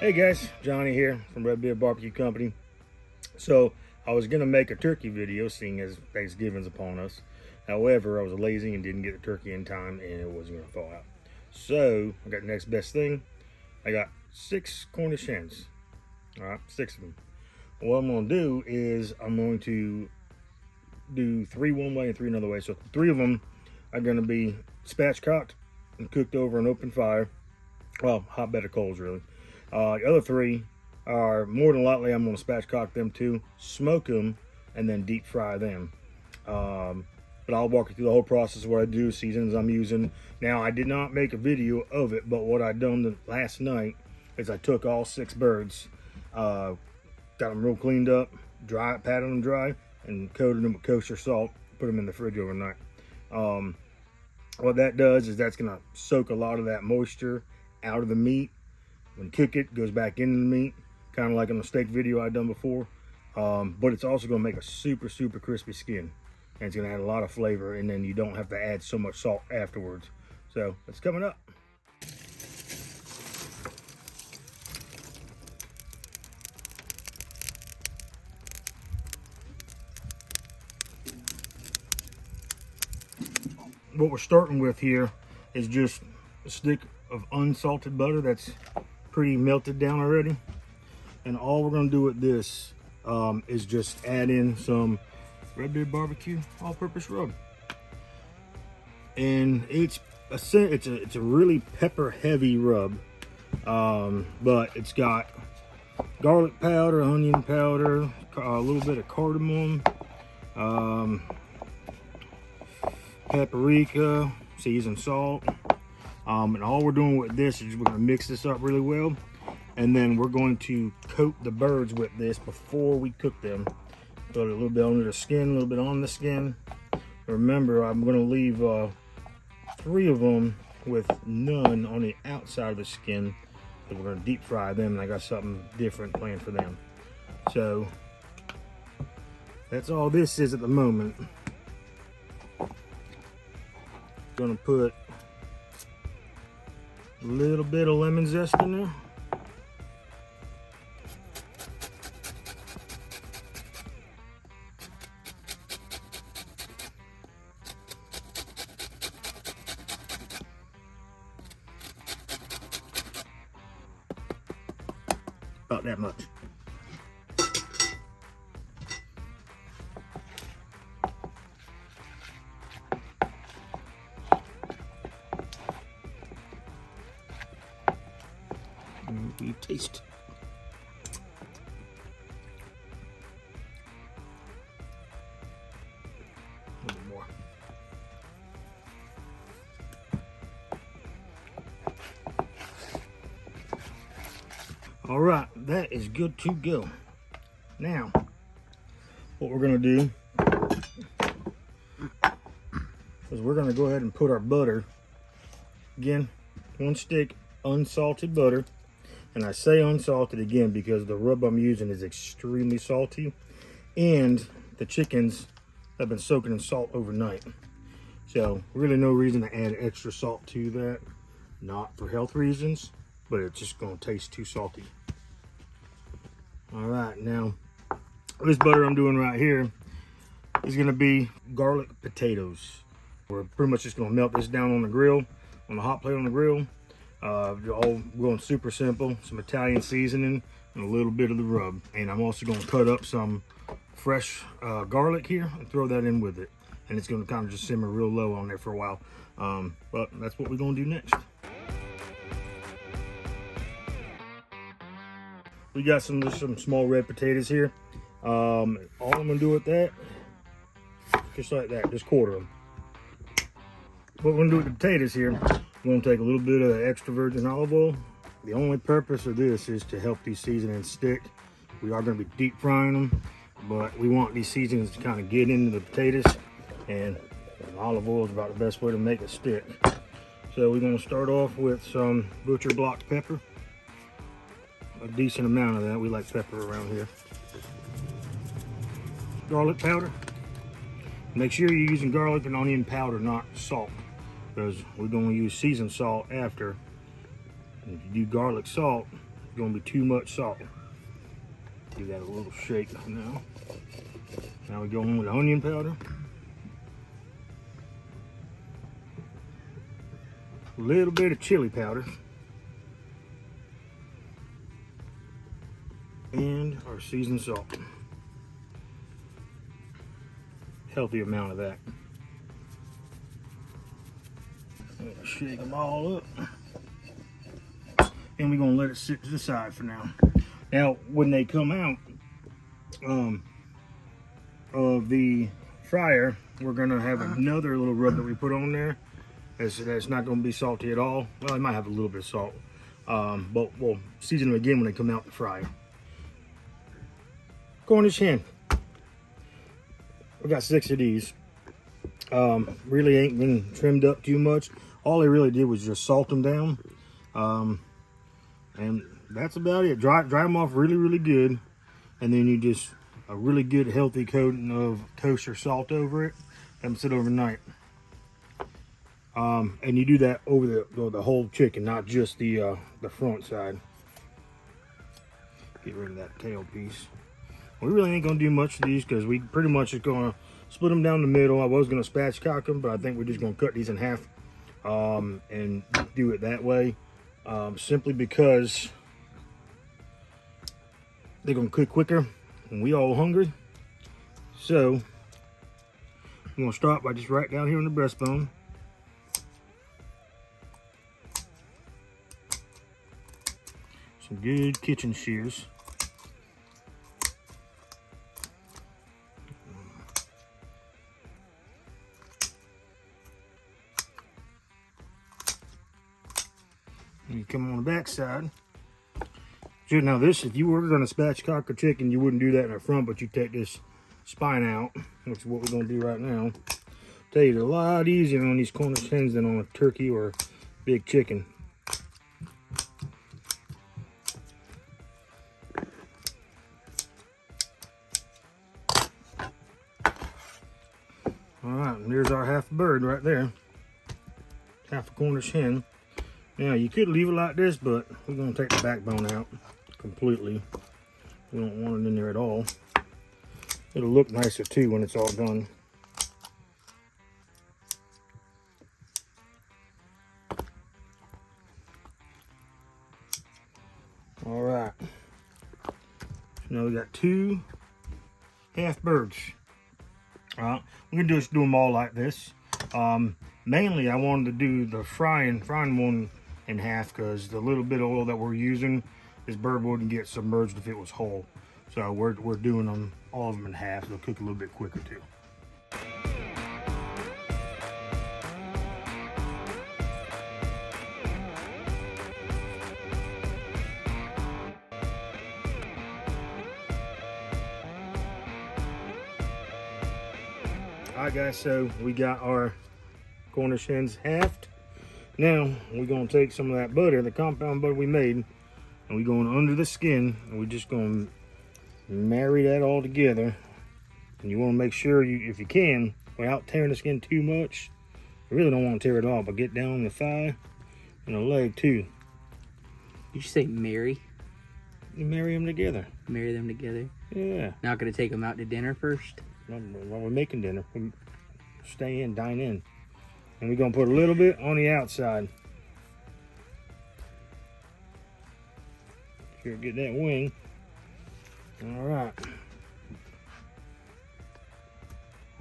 Hey guys, Johnny here from Red Beard Barbecue Company. So I was gonna make a turkey video seeing as Thanksgiving's upon us. However, I was lazy and didn't get the turkey in time and it wasn't gonna thaw out. So I got the next best thing. I got 6 Cornish hens. All right, 6 of them. What I'm gonna do is I'm going to do 3 one way and 3 another way. So 3 of them are gonna be spatchcocked and cooked over an open fire. Well, hot bed of coals really. The other 3 are more than likely I'm going to spatchcock them too, smoke them, and then deep fry them. But I'll walk you through the whole process of what I do, seasons I'm using. Now, I did not make a video of it, but what I done last night is I took all 6 birds, got them real cleaned up, patted them dry, and coated them with kosher salt, put them in the fridge overnight. What that does is that's going to soak a lot of that moisture out of the meat. When you cook it, goes back into the meat, kind of like on the steak video I've done before. But it's also going to make a super crispy skin, and it's going to add a lot of flavor, and then you don't have to add so much salt afterwards. So it's coming up. What we're starting with here is just a stick of unsalted butter that's pretty melted down already, and all we're going to do with this is just add in some Red Beard Barbecue all-purpose rub, and it's a really pepper heavy rub, but it's got garlic powder, onion powder, a little bit of cardamom, paprika, seasoned salt. And all we're doing with this is we're going to mix this up really well, and then we're going to coat the birds with this before we cook them. Put a little bit under the skin, a little bit on the skin. Remember, I'm going to leave 3 of them with none on the outside of the skin, because we're going to deep fry them, and I got something different planned for them. So that's all this is at the moment. Going to put a little bit of lemon zest in there. About that much. You taste. A little more. All right, that is good to go. Now, what we're gonna do is we're gonna go ahead and put our butter, again, 1 stick unsalted butter. And I say unsalted again because the rub I'm using is extremely salty, and the chickens have been soaking in salt overnight. So really no reason to add extra salt to that. Not for health reasons, but it's just gonna taste too salty. All right, now this butter I'm doing right here is gonna be garlic potatoes. We're pretty much just gonna melt this down on the grill, on the hot plate on the grill. All going super simple, some Italian seasoning and a little bit of the rub. And I'm also going to cut up some fresh garlic here and throw that in with it. And it's going to kind of just simmer real low on there for a while. But that's what we're going to do next. We got some small red potatoes here. All I'm going to do with that, just like that, just quarter them. What we're going to do with the potatoes here, we're going to take a little bit of extra virgin olive oil. The only purpose of this is to help these seasonings stick. We are going to be deep frying them, but we want these seasonings to kind of get into the potatoes, and olive oil is about the best way to make it stick. So we're going to start off with some butcher block pepper. A decent amount of that. We like pepper around here. Garlic powder. Make sure you're using garlic and onion powder, not salt, because we're going to use seasoned salt after. And if you do garlic salt, gonna be too much salt. Give that a little shake now. Now we go in with onion powder. A little bit of chili powder. And our seasoned salt. Healthy amount of that. I'm gonna shake them all up. And we're gonna let it sit to the side for now. Now, when they come out of the fryer, we're gonna have another little rub that we put on there. That's not gonna be salty at all. Well, it might have a little bit of salt, but we'll season them again when they come out the fryer. Cornish hen. We got 6 of these. Really ain't been trimmed up too much. All I really did was just salt them down. And that's about it. Dry them off really, really good. And then you just, a really good healthy coating of kosher salt over it. Let them sit overnight. And you do that over the whole chicken, not just the front side. Get rid of that tail piece. We really ain't gonna do much of these because we pretty much is gonna split them down the middle. I was gonna spatchcock them, but I think we're just gonna cut these in half and do it that way. Simply because they're gonna cook quicker and we all hungry. So I'm gonna start by just right down here on the breastbone. Some good kitchen shears. And you come on the back side. So now this, if you were gonna spatchcock a chicken, you wouldn't do that in the front, but you take this spine out, which is what we're gonna do right now. Tell you, it's a lot easier on these Cornish hens than on a turkey or a big chicken. All right, and there's our half bird right there. Half a Cornish hen. Now, you could leave it like this, but we're going to take the backbone out completely. We don't want it in there at all. It'll look nicer, too, when it's all done. All right. So now we got 2 half birds. All right. We're going to just do them all like this. Mainly, I wanted to do the frying one in half because the little bit of oil that we're using, this bird wouldn't get submerged if it was whole. So we're doing them, all of them in half. They'll cook a little bit quicker too. All right guys, so we got our Cornish hens halved. Now we're gonna take some of that butter, the compound butter we made, and we're going under the skin, and we're just gonna marry that all together. And you want to make sure you, if you can, without tearing the skin too much. You really don't want to tear it off, but get down on the thigh and the leg too. Did you say marry? You marry them together. Marry them together? Yeah. Not gonna take them out to dinner first? While we're making dinner, we stay in, dine in. And we're gonna put a little bit on the outside. Here, get that wing. All right.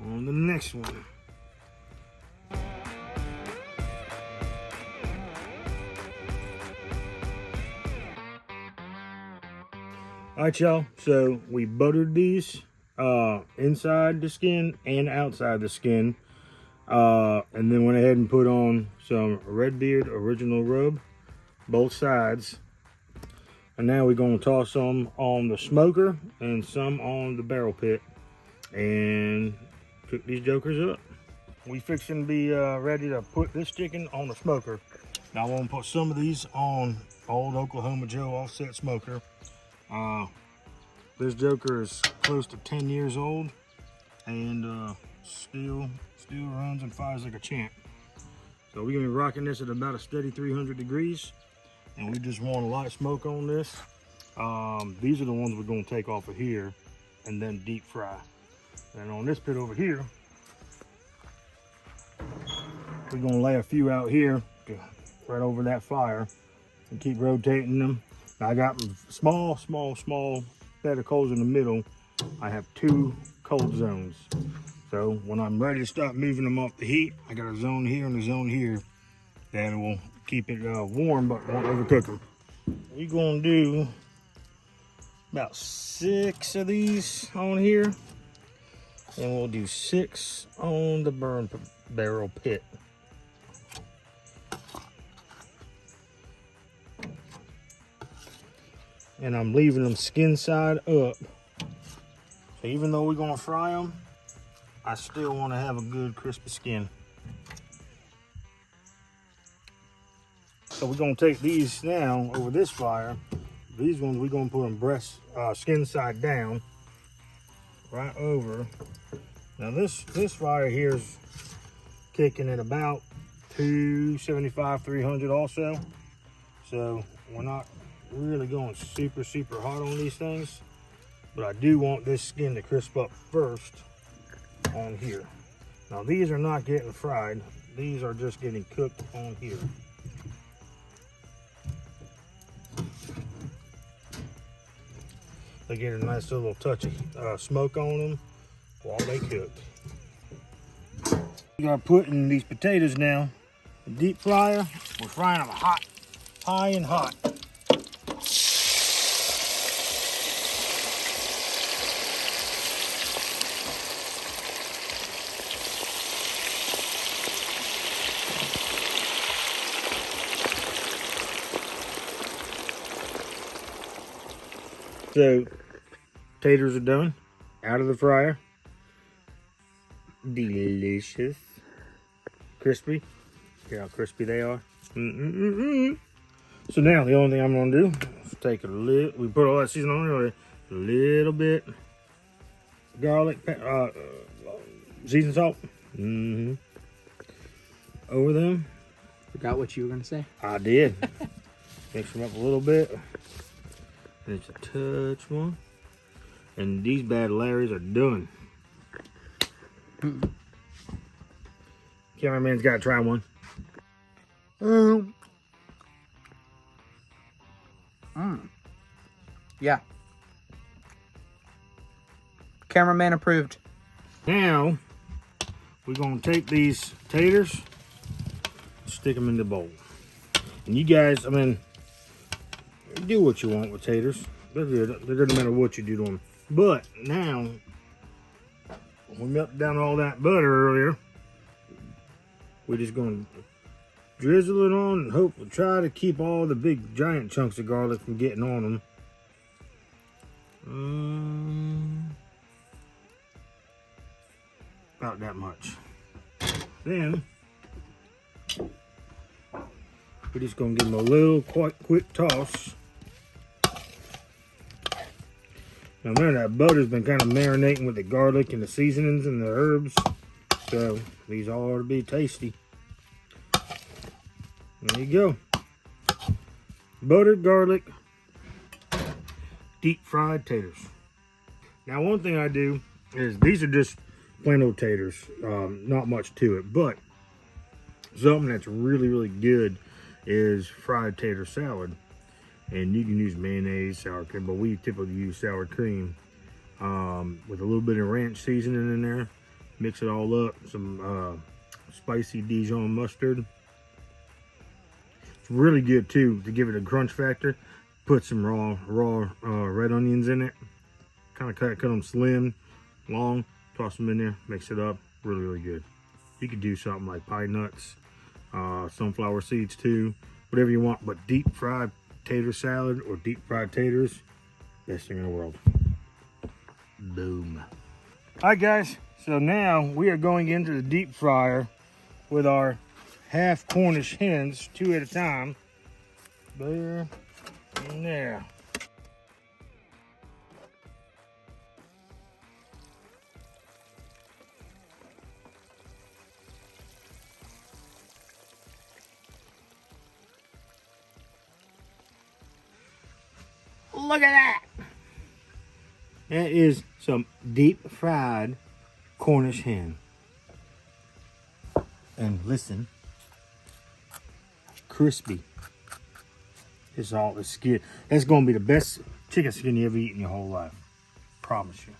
On the next one. All right, y'all. So we buttered these inside the skin and outside the skin. And then went ahead and put on some Redbeard original rub, both sides. And now we're gonna toss some on the smoker and some on the barrel pit and cook these jokers up. We fixing to be ready to put this chicken on the smoker. Now I want to put some of these on old Oklahoma Joe offset smoker. This joker is close to 10 years old and still runs and fires like a champ. So we're gonna be rocking this at about a steady 300 degrees. and we just want a light smoke on this. These are the ones we're gonna take off of here and then deep fry. And on this pit over here, we're gonna lay a few out here right over that fire and keep rotating them. Now, I got small bed of coals in the middle. I have 2 cold zones. So when I'm ready to start moving them off the heat, I got a zone here and a zone here that will keep it warm but won't overcook them. We're gonna do about 6 of these on here, and we'll do 6 on the burn barrel pit. And I'm leaving them skin side up. So even though we're gonna fry them, I still want to have a good crispy skin. So we're gonna take these now over this fire. These ones we're gonna put them skin side down, right over. Now this fire here is kicking at about 275, 300 also. So we're not really going super hot on these things, but I do want this skin to crisp up first on here. Now these are not getting fried. These are just getting cooked on here. They get a nice little touch of smoke on them while they cook. We are putting these potatoes now in deep fryer. We're frying them hot, high and hot. So, taters are done, out of the fryer. Delicious. Crispy. See how crispy they are. So now the only thing I'm gonna do is take a little, we put all that seasoning on earlier, a little bit garlic, seasoned salt, over them. Forgot what you were gonna say. I did. Mix them up a little bit. And it's a touch more. And these bad Larrys are done. Cameraman's got to try one. Yeah. Cameraman approved. Now, we're going to take these taters, stick them in the bowl. And you guys, I mean, do what you want with taters. It doesn't matter what you do to them. But now, we melted down all that butter earlier. We're just going to drizzle it on and hope we'll try to keep all the big giant chunks of garlic from getting on them. About that much. Then, we're just going to give them a little quick toss. Now remember, that butter's been kind of marinating with the garlic and the seasonings and the herbs. So these all ought to be tasty. There you go. Buttered garlic, deep fried taters. Now one thing I do is, these are just plain old taters. Not much to it, but something that's really good is fried tater salad. And you can use mayonnaise, sour cream, but we typically use sour cream with a little bit of ranch seasoning in there. Mix it all up, some spicy Dijon mustard. It's really good too to give it a crunch factor. Put some raw red onions in it. Kind of cut them slim, long. Toss them in there, mix it up. Really good. You could do something like pine nuts, sunflower seeds too, whatever you want. But deep fried tater salad or deep fried taters, best thing in the world. Boom. All right, guys. So now we are going into the deep fryer with our half Cornish hens, 2 at a time. There and there. Look at that. That is some deep fried Cornish hen. And listen, crispy. It's all the skin. That's going to be the best chicken skin you ever eat in your whole life. Promise you.